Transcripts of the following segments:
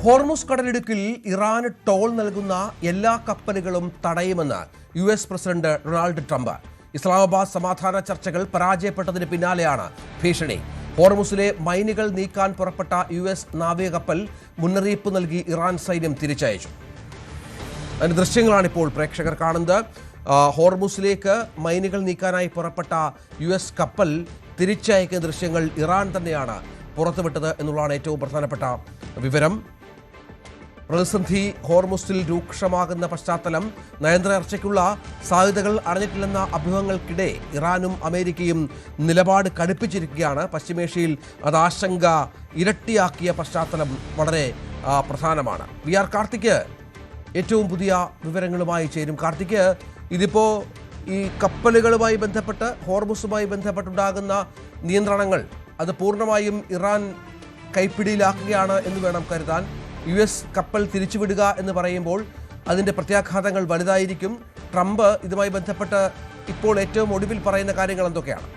Hormuz കടലിടുക്കിൽ ഇറാന് toll നൽകുന്ന എല്ലാ കപ്പലുകളും തടയുമെന്ന് US president Donald Trump. Islamabad സമാധാന ചർച്ചകൾ പരാജയപ്പെട്ടതിന് പിന്നാലെയാണ് ഭീഷണി. ഹോർമുസിലെ മൈനുകൾ നീക്കാൻ പുറപ്പെട്ട US നാവിക കപ്പൽ മുന്നറിയിപ്പ് നൽകി ഇറാൻ സൈന്യം തിരിച്ചയച്ചു. അതിന്റെ ദൃശ്യങ്ങളാണിപ്പോൾ പ്രേക്ഷകർ കാണുന്നത്. ഹോർമുസിലേക്ക് മൈനുകൾ നീക്കാനായി പുറപ്പെട്ട US കപ്പൽ തിരിച്ചയക്കുന്ന ദൃശ്യങ്ങൾ ഇറാൻ തന്നെയാണ് പുറത്തുവിട്ടത് എന്നുള്ളതാണ് ഏറ്റവും പ്രധാനപ്പെട്ട വിവരം. പ്രതിസന്ധി ഹോർമുസിൽ രൂക്ഷമാകുന്ന പശ്ചാത്തലം, നയതന്ത്ര ചർച്ചയ്ക്കുള്ള സാധ്യതകൾ അറിഞ്ഞിട്ടില്ലെന്ന അഭ്യൂഹങ്ങൾക്കിടെ ഇറാനും അമേരിക്കയും നിലപാട് കടുപ്പിച്ചിരിക്കുകയാണ്. പശ്ചിമേഷ്യയിൽ അത് ആശങ്ക ഇരട്ടിയാക്കിയ പശ്ചാത്തലം വളരെ പ്രധാനമാണ്. VR കാർത്തിക് ഏറ്റവും പുതിയ വിവരങ്ങളുമായി ചേരും. കാർത്തിക്, ഇതിപ്പോൾ ഈ കപ്പലുകളുമായി ബന്ധപ്പെട്ട് ഹോർമുസുമായി ബന്ധപ്പെട്ടുണ്ടാകുന്ന നിയന്ത്രണങ്ങൾ അത് പൂർണ്ണമായും ഇറാൻ കൈപ്പിടിയിലാക്കുകയാണ് എന്ന് വേണം കരുതാൻ. US കപ്പൽ തിരിച്ചുവിടുക എന്ന് പറയുമ്പോൾ അതിൻ്റെ പ്രത്യാഘാതങ്ങൾ വലുതായിരിക്കും. ട്രംപ് ഇതുമായി ബന്ധപ്പെട്ട് ഇപ്പോൾ ഏറ്റവും ഒടുവിൽ പറയുന്ന കാര്യങ്ങൾ എന്തൊക്കെയാണ്?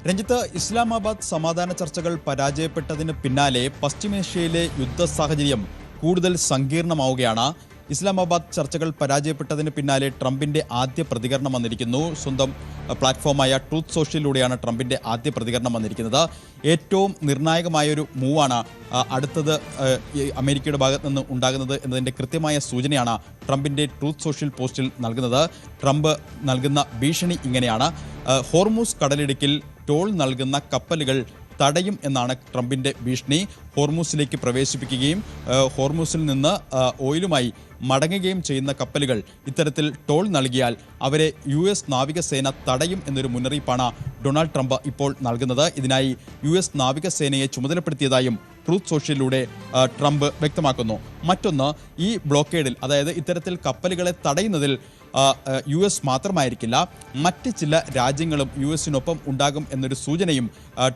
രഞ്ജിത്ത്, ഇസ്ലാമാബാദ് സമാധാന ചർച്ചകൾ പരാജയപ്പെട്ടതിന് പിന്നാലെ പശ്ചിമേഷ്യയിലെ യുദ്ധ സാഹചര്യം കൂടുതൽ സങ്കീർണമാവുകയാണ്. ഇസ്ലാമാബാദ് ചർച്ചകൾ പരാജയപ്പെട്ടതിന് പിന്നാലെ ട്രംപിന്റെ ആദ്യ പ്രതികരണം വന്നിരിക്കുന്നു. സ്വന്തം പ്ലാറ്റ്ഫോമായ ട്രൂത്ത് സോഷ്യലിലൂടെയാണ് ട്രംപിന്റെ ആദ്യ പ്രതികരണം വന്നിരിക്കുന്നത്. ഏറ്റവും നിർണായകമായൊരു മൂവാണ് അടുത്തത് അമേരിക്കയുടെ ഭാഗത്ത് നിന്ന് ഉണ്ടാകുന്നത് എന്നതിൻ്റെ കൃത്യമായ സൂചനയാണ് ട്രംപിന്റെ ട്രൂത്ത് സോഷ്യൽ പോസ്റ്റിൽ നൽകുന്നത്. ട്രംപ് നൽകുന്ന ഭീഷണി ഇങ്ങനെയാണ്: ഹോർമുസ് കടലിടുക്കിൽ ടോൾ നൽകുന്ന കപ്പലുകൾ തടയും എന്നാണ് ട്രംപിന്റെ ഭീഷണി. ഹോർമുസിലേക്ക് പ്രവേശിപ്പിക്കുകയും ഹോർമുസിൽ നിന്ന് ഓയിലുമായി മടങ്ങുകയും ചെയ്യുന്ന കപ്പലുകൾ ഇത്തരത്തിൽ ടോൾ നൽകിയാൽ അവരെ US നാവികസേന തടയും എന്നൊരു മുന്നറിയിപ്പാണ് ഡൊണാൾഡ് ട്രംപ് ഇപ്പോൾ നൽകുന്നത്. ഇതിനായി US നാവികസേനയെ ചുമതലപ്പെടുത്തിയതായും ട്രൂത്ത് സോഷ്യലിലൂടെ ട്രംപ് വ്യക്തമാക്കുന്നു. മറ്റൊന്ന്, ഈ ബ്ലോക്കേഡിൽ, അതായത് ഇത്തരത്തിൽ കപ്പലുകളെ തടയുന്നതിൽ US മാത്രമായിരിക്കില്ല, മറ്റ് ചില രാജ്യങ്ങളും US-നൊപ്പം ഉണ്ടാകും എന്നൊരു സൂചനയും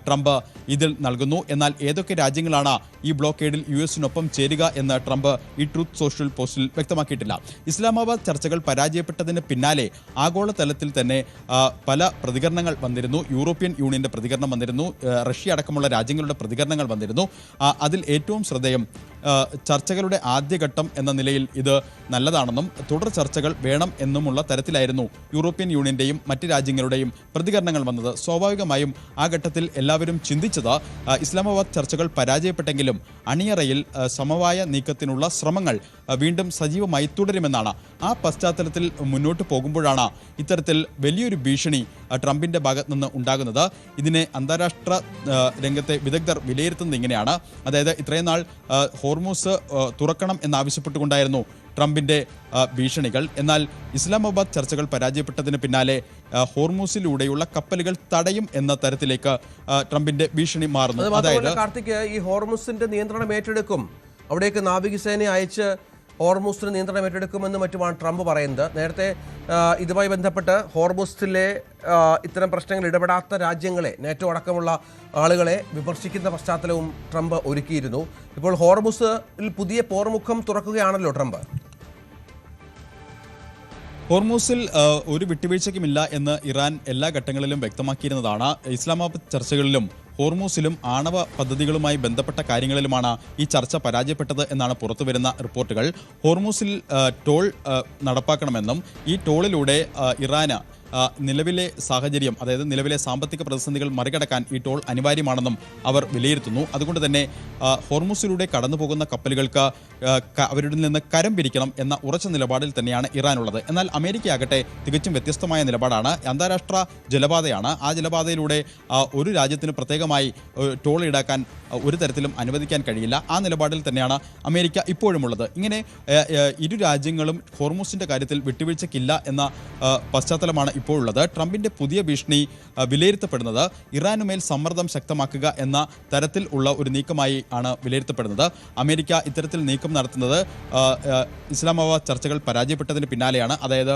ട്രംപ് ഇതിൽ നൽകുന്നു. എന്നാൽ ഏതൊക്കെ രാജ്യങ്ങളാണ് ഈ ബ്ലോക്കേഡിൽ US-നൊപ്പം ചേരുക എന്ന് ട്രംപ് ഈ ട്രൂത്ത് സോഷ്യൽ പോസ്റ്റിൽ വ്യക്തമാക്കിയിട്ടില്ല. ഇസ്ലാമാബാദ് ചർച്ചകൾ പരാജയപ്പെട്ടതിന് പിന്നാലെ ആഗോളതലത്തിൽ തന്നെ പല പ്രതികരണങ്ങൾ വന്നിരുന്നു. യൂറോപ്യൻ യൂണിയന്റെ പ്രതികരണം വന്നിരുന്നു, റഷ്യ അടക്കമുള്ള രാജ്യങ്ങളുടെ പ്രതികരണങ്ങൾ വന്നിരുന്നു. അതിൽ ഏറ്റവും ശ്രദ്ധേയം, ചർച്ചകളുടെ ആദ്യഘട്ടം എന്ന നിലയിൽ ഇത് നല്ലതാണെന്നും തുടർ ചർച്ചകൾ വേണം എന്നുമുള്ള തരത്തിലായിരുന്നു യൂറോപ്യൻ യൂണിയന്റെയും മറ്റ് രാജ്യങ്ങളുടെയും പ്രതികരണങ്ങൾ വന്നത്. സ്വാഭാവികമായും ആ ഘട്ടത്തിൽ എല്ലാവരും ചിന്തിച്ചത് ഇസ്ലാമാബാദ് ചർച്ചകൾ പരാജയപ്പെട്ടെങ്കിലും അണിയറയിൽ സമവായ നീക്കത്തിനുള്ള ശ്രമങ്ങൾ വീണ്ടും സജീവമായി തുടരുമെന്നാണ്. ആ പശ്ചാത്തലത്തിൽ മുന്നോട്ട് പോകുമ്പോഴാണ് ഇത്തരത്തിൽ വലിയൊരു ഭീഷണി ട്രംപിന്റെ ഭാഗത്ത് നിന്ന് ഉണ്ടാകുന്നത്. ഇതിനെ അന്താരാഷ്ട്ര രംഗത്തെ വിദഗ്ധർ വിലയിരുത്തുന്നത് ഇങ്ങനെയാണ്: അതായത് ഇത്രയും നാൾ ഹോർമുസ് തുറക്കണം എന്നാവശ്യപ്പെട്ടുകൊണ്ടായിരുന്നു ട്രംപിന്റെ ഭീഷണികൾ. എന്നാൽ ഇസ്ലാമാബാദ് ചർച്ചകൾ പരാജയപ്പെട്ടതിന് പിന്നാലെ ഹോർമുസിലൂടെയുള്ള കപ്പലുകൾ തടയും എന്ന തരത്തിലേക്ക് ട്രംപിന്റെ ഭീഷണി മാറുന്നു. അതായത് കാർത്തിക്, ഈ ഹോർമുസിന്റെ നിയന്ത്രണം ഏറ്റെടുക്കും, അവിടേക്ക് നാവികസേനയെ അയച്ച് ഹോർമുസിന് നിയന്ത്രണം ഏറ്റെടുക്കുമെന്ന് മറ്റുമാണ് ട്രംപ് പറയുന്നത്. നേരത്തെ ഇതുമായി ബന്ധപ്പെട്ട് ഹോർമുസിലെ ഇത്തരം പ്രശ്നങ്ങൾ ഇടപെടാത്ത രാജ്യങ്ങളെ, NATO അടക്കമുള്ള ആളുകളെ വിമർശിക്കുന്ന പശ്ചാത്തലവും ട്രംപ് ഒരുക്കിയിരുന്നു. ഇപ്പോൾ ഹോർമുസിൽ പുതിയ പോർമുഖം തുറക്കുകയാണല്ലോ ട്രംപ്. ഹോർമുസിൽ ഒരു വിട്ടുവീഴ്ചയ്ക്കുമില്ല എന്ന് ഇറാൻ എല്ലാ ഘട്ടങ്ങളിലും വ്യക്തമാക്കിയിരുന്നതാണ്. ഇസ്ലാമാബാദ് ചർച്ചകളിലും ഹോർമുസിലും ആണവ പദ്ധതികളുമായി ബന്ധപ്പെട്ട കാര്യങ്ങളിലുമാണ് ഈ ചർച്ച പരാജയപ്പെട്ടത് എന്നാണ് പുറത്തുവരുന്ന റിപ്പോർട്ടുകൾ. ഹോർമുസിൽ ടോൾ നടപ്പാക്കണമെന്നും ഈ ടോളിലൂടെ ഇറാന് നിലവിലെ സാഹചര്യം, അതായത് നിലവിലെ സാമ്പത്തിക പ്രതിസന്ധികൾ മറികടക്കാൻ ഈ ടോൾ അനിവാര്യമാണെന്നും അവർ വിലയിരുത്തുന്നു. അതുകൊണ്ട് തന്നെ ഹോർമുസിലൂടെ കടന്നു പോകുന്ന കപ്പലുകൾക്ക് അവരുടെ നിന്ന് കരം പിരിക്കണം എന്ന ഉറച്ച നിലപാടിൽ തന്നെയാണ് ഇറാനുള്ളത്. എന്നാൽ അമേരിക്കയാകട്ടെ തികച്ചും വ്യത്യസ്തമായ നിലപാടാണ്. അന്താരാഷ്ട്ര ജലപാതയാണ്. ആ ജലപാതയിലൂടെ ഒരു രാജ്യത്തിന് പ്രത്യേകമായി ടോൾ ഈടാക്കാൻ ഒരു തരത്തിലും അനുവദിക്കാൻ കഴിയില്ല. ആ നിലപാടിൽ തന്നെയാണ് അമേരിക്ക ഇപ്പോഴുമുള്ളത്. ഇങ്ങനെ ഇരു രാജ്യങ്ങളും ഹോർമുസിന്റെ കാര്യത്തിൽ വിട്ടുവീഴ്ചയ്ക്കില്ല എന്ന പശ്ചാത്തലമാണ് ഇപ്പോഴുള്ളത്. ട്രംപിന്റെ പുതിയ ഭീഷണി വിലയിരുത്തപ്പെടുന്നത് ഇറാനുമേൽ സമ്മർദ്ദം ശക്തമാക്കുക എന്ന തരത്തിൽ ഉള്ള ഒരു നീക്കമായി ആണ് വിലയിരുത്തപ്പെടുന്നത്. അമേരിക്ക ഇത്തരത്തിൽ നീക്കം നടത്തുന്നത് ഇസ്ലാമാബാദ് ചർച്ചകൾ പരാജയപ്പെട്ടതിന് പിന്നാലെയാണ്. അതായത്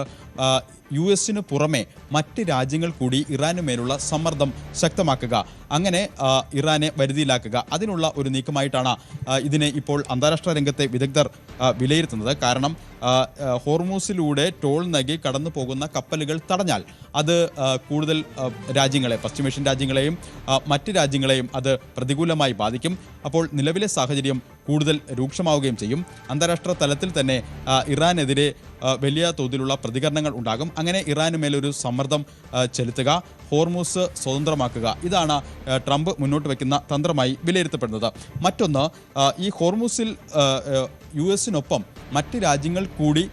US-ന് പുറമെ മറ്റ് രാജ്യങ്ങൾ കൂടി ഇറാനുമേലുള്ള സമ്മർദ്ദം ശക്തമാക്കുക, അങ്ങനെ ഇറാനെ വരുതിയിലാക്കുക, അതിനുള്ള ഒരു നീക്കമായിട്ടാണ് ഇതിനെ ഇപ്പോൾ അന്താരാഷ്ട്ര രംഗത്തെ വിദഗ്ധർ വിലയിരുത്തുന്നത്. കാരണം ഹോർമൂസിലൂടെ ടോൾ നൽകി കടന്നു പോകുന്ന കപ്പലുകൾ തടഞ്ഞാൽ അത് കൂടുതൽ രാജ്യങ്ങളെ, പശ്ചിമേഷ്യൻ രാജ്യങ്ങളെയും മറ്റ് രാജ്യങ്ങളെയും അത് പ്രതികൂലമായി ബാധിക്കും. അപ്പോൾ നിലവിലെ സാഹചര്യം കൂടുതൽ രൂക്ഷമാവുകയും ചെയ്യും. അന്താരാഷ്ട്ര തലത്തിൽ തന്നെ ഇറാനെതിരെ വലിയ തോതിലുള്ള പ്രതികരണങ്ങൾ ഉണ്ടാകും. അങ്ങനെ ഇറാന് മേലൊരു സമ്മർദ്ദം ചെലുത്തുക, ഹോർമൂസ് സ്വതന്ത്രമാക്കുക, ഇതാണ് ട്രംപ് മുന്നോട്ട് വയ്ക്കുന്ന തന്ത്രമായി വിലയിരുത്തപ്പെടുന്നത്. മറ്റൊന്ന്, ഈ ഹോർമൂസിൽ US-നൊപ്പം മറ്റ് രാജ്യങ്ങൾ കൂടി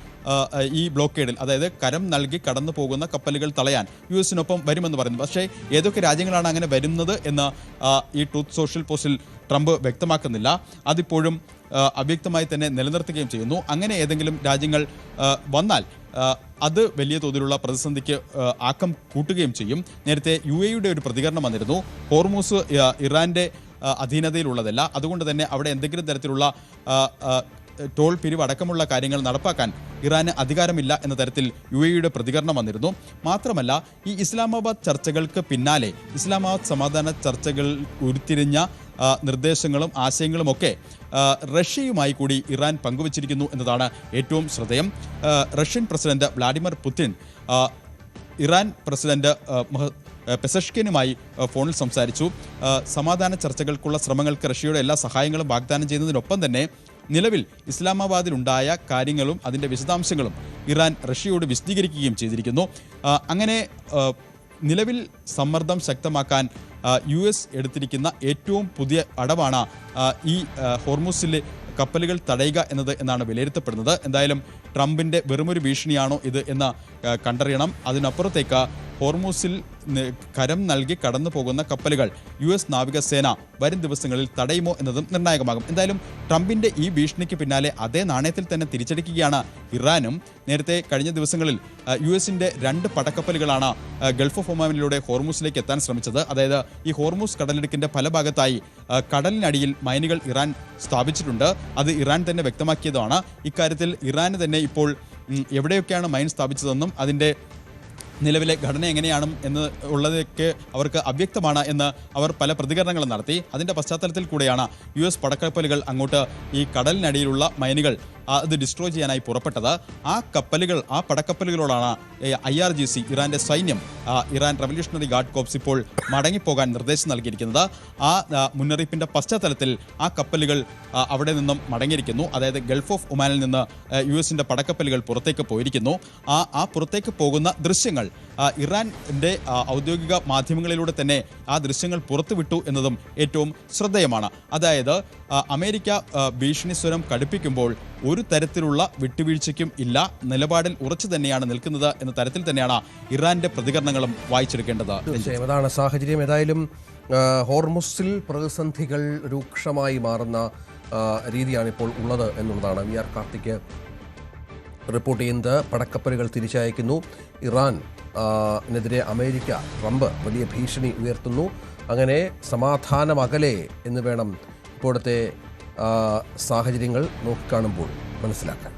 ഈ ബ്ലോക്കേഡിൽ, അതായത് കരം നൽകി കടന്നു പോകുന്ന കപ്പലുകൾ തടയാൻ US-നൊപ്പം വരുമെന്ന് പറയുന്നു. പക്ഷേ ഏതൊക്കെ രാജ്യങ്ങളാണ് അങ്ങനെ വരുന്നത് എന്ന് ഈ ട്രൂത്ത് സോഷ്യൽ പോസ്റ്റിൽ ട്രംപ് വ്യക്തമാക്കുന്നില്ല. അതിപ്പോഴും അവ്യക്തമായി തന്നെ നിലനിർത്തുകയും ചെയ്യുന്നു. അങ്ങനെ ഏതെങ്കിലും രാജ്യങ്ങൾ വന്നാൽ അത് വലിയ തോതിലുള്ള പ്രതിസന്ധിക്ക് ആക്കം കൂട്ടുകയും ചെയ്യും. നേരത്തെ UAE-യുടെ ഒരു പ്രതികരണം വന്നിരുന്നു. ഹോർമൂസ് ഇറാന്റെ അധീനതയിലുള്ളതല്ല, അതുകൊണ്ട് തന്നെ അവിടെ എന്തെങ്കിലും തരത്തിലുള്ള ടോൾ പിരിവ് അടക്കമുള്ള കാര്യങ്ങൾ നടപ്പാക്കാൻ ഇറാന് അധികാരമില്ല എന്ന തരത്തിൽ UAE-യുടെ പ്രതികരണം വന്നിരുന്നു. മാത്രമല്ല, ഈ ഇസ്ലാമാബാദ് ചർച്ചകൾക്ക് പിന്നാലെ ഇസ്ലാമാബാദ് സമാധാന ചർച്ചകൾ ഉരുത്തിരിഞ്ഞ നിർദ്ദേശങ്ങളും ആശയങ്ങളുമൊക്കെ റഷ്യയുമായി കൂടി ഇറാൻ പങ്കുവച്ചിരിക്കുന്നു എന്നതാണ് ഏറ്റവും ശ്രദ്ധേയം. Russian president Vladimir Putin Iran president പെസഷ്കിനുമായി ഫോണിൽ സംസാരിച്ചു. സമാധാന ചർച്ചകൾക്കുള്ള ശ്രമങ്ങൾക്ക് റഷ്യയുടെ എല്ലാ സഹായങ്ങളും വാഗ്ദാനം ചെയ്യുന്നതിനൊപ്പം തന്നെ നിലവിൽ ഇസ്ലാമാബാദിലുണ്ടായ കാര്യങ്ങളും അതിൻ്റെ വിശദാംശങ്ങളും ഇറാൻ റഷ്യയോട് വിശദീകരിക്കുകയും ചെയ്തിരിക്കുന്നു. അങ്ങനെ നിലവിൽ സമ്മർദ്ദം ശക്തമാക്കാൻ US എടുത്തിരിക്കുന്ന ഏറ്റവും പുതിയ അടവാണ് ഈ ഹോർമൂസിലെ കപ്പലുകൾ തടയുക എന്നാണ് വിലയിരുത്തപ്പെടുന്നത്. എന്തായാലും ട്രംപിൻ്റെ വെറുമൊരു ഭീഷണിയാണോ ഇത് എന്ന് കണ്ടറിയണം. അതിനപ്പുറത്തേക്ക് ഹോർമൂസിൽ കരം നൽകി കടന്നു പോകുന്ന കപ്പലുകൾ US നാവികസേന വരും ദിവസങ്ങളിൽ തടയുമോ എന്നതും നിർണായകമാകും. എന്തായാലും ട്രംപിൻ്റെ ഈ ഭീഷണിക്ക് പിന്നാലെ അതേ നാണയത്തിൽ തന്നെ തിരിച്ചടിക്കുകയാണ് ഇറാനും. നേരത്തെ കഴിഞ്ഞ ദിവസങ്ങളിൽ US-ന്റെ 2 പടക്കപ്പലുകളാണ് ഗൾഫ് ഓഫ് ഒമാനിലൂടെ ഹോർമൂസിലേക്ക് എത്താൻ ശ്രമിച്ചത്. അതായത് ഈ ഹോർമൂസ് കടലിടുക്കിൻ്റെ പല ഭാഗത്തായി കടലിനടിയിൽ മൈനുകൾ ഇറാൻ സ്ഥാപിച്ചിട്ടുണ്ട്. അത് ഇറാൻ തന്നെ വ്യക്തമാക്കിയതാണ്. ഇക്കാര്യത്തിൽ ഇറാന് തന്നെ ഇപ്പോൾ എവിടെയൊക്കെയാണ് മൈൻ സ്ഥാപിച്ചതെന്നും അതിൻ്റെ നിലവിലെ ഘടന എങ്ങനെയാണ് എന്ന് ഉള്ളതൊക്കെ അവർക്ക് അവ്യക്തമാണ് എന്ന് അവർ പല പ്രതികരണങ്ങളും നടത്തി. അതിൻ്റെ പശ്ചാത്തലത്തിൽ കൂടെയാണ് US പടക്കപ്പലുകൾ അങ്ങോട്ട് ഈ കടലിനടിയിലുള്ള മൈനുകൾ അത് ഡിസ്ട്രോയ് ചെയ്യാനായി പുറപ്പെട്ടത്. ആ പടക്കപ്പലുകളോടാണ് IRGC ഇറാൻ്റെ സൈന്യം, ഇറാൻ റവല്യൂഷണറി ഗാർഡ് കോപ്സ് ഇപ്പോൾ മടങ്ങിപ്പോകാൻ നിർദ്ദേശം നൽകിയിരിക്കുന്നത്. ആ മുന്നറിയിപ്പിൻ്റെ പശ്ചാത്തലത്തിൽ ആ കപ്പലുകൾ അവിടെ നിന്നും മടങ്ങിയിരിക്കുന്നു. അതായത് ഗൾഫ് ഓഫ് ഒമാനിൽ നിന്ന് US-ന്റെ പടക്കപ്പലുകൾ പുറത്തേക്ക് പോയിരിക്കുന്നു. ആ പുറത്തേക്ക് പോകുന്ന ദൃശ്യങ്ങൾ ഇറാൻ്റെ ഔദ്യോഗിക മാധ്യമങ്ങളിലൂടെ തന്നെ ആ ദൃശ്യങ്ങൾ പുറത്തുവിട്ടു എന്നതും ഏറ്റവും ശ്രദ്ധേയമാണ്. അതായത് അമേരിക്ക ഭീഷണി സ്വരം കടുപ്പിക്കുമ്പോൾ ഒരു തരത്തിലുള്ള വിട്ടുവീഴ്ചയ്ക്കും ഇല്ല, നിലപാടിൽ ഉറച്ചു തന്നെയാണ് നിൽക്കുന്നത് എന്ന തരത്തിൽ തന്നെയാണ് ഇറാന്റെ പ്രതികരണങ്ങളും വായിച്ചെടുക്കേണ്ടത്. അതാണ് സാഹചര്യം. ഏതായാലും ഹോർമുസിൽ പ്രതിസന്ധികൾ രൂക്ഷമായി മാറുന്ന രീതിയാണ് ഇപ്പോൾ ഉള്ളത് എന്നുള്ളതാണ് VR കാർത്തിക് റിപ്പോർട്ട് ചെയ്യുന്നത്. പടക്കപ്പലുകൾ തിരിച്ചയക്കുന്നു. ഇറാനെതിരെ അമേരിക്ക, ട്രംപ് വലിയ ഭീഷണി ഉയർത്തുന്നു. അങ്ങനെ സമാധാനം അകലെ എന്ന് വേണം ഇപ്പോഴത്തെ സാഹചര്യങ്ങൾ നോക്കിക്കാണുമ്പോൾ മനസ്സിലാക്കാൻ.